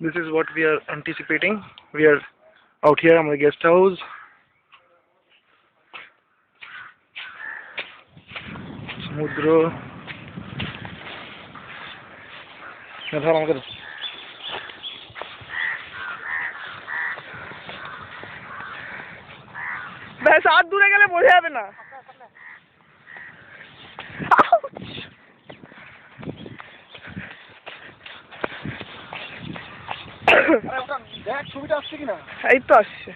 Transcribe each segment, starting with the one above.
This is what we are anticipating. We are out here on the guest house. Samudra. ব্যাস আর দূরে গেলে বোঝা যাবে না। দেখ ছবিটা আসছে কিনা? এই তো আসছে।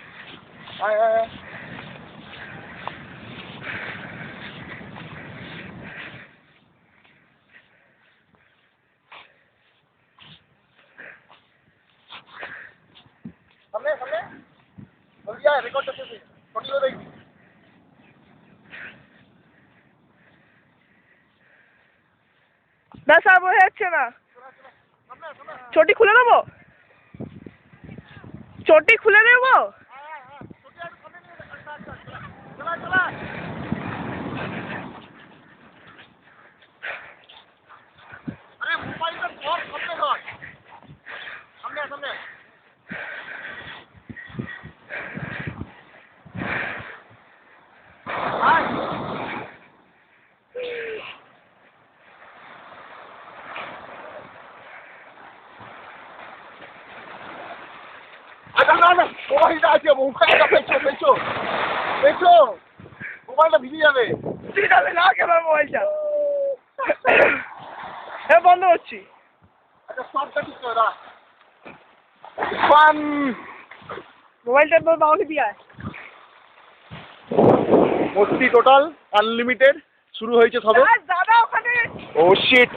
সামনে সামনে জলদি আয়, রেকর্ড করতেছি, কন্টিনিউ দেখি। ব্যাস আর বোঝা যাচ্ছে না। চটি খুলে দেবো, চটি খুলে দেবো। আরে মোবাইলটা ধর, সামনে ধর, সামনে সামনে। মোবাইলটা আছে, মোবাইলটা পেছো পেছো পেছো, মোবাইলটা ভিজে যাবে। ঠিক আছে না কেবার মোবাইলটা হ্যাঁ বন্ধ করছি। আচ্ছা সবটা ঠিক করে দাও। ফান মোবাইলটা তোর বাউলি দিয়ে আয়। মস্তি টোটাল আনলিমিটেড শুরু হয়েছে সবে। দাদা ওখানে ও শিট।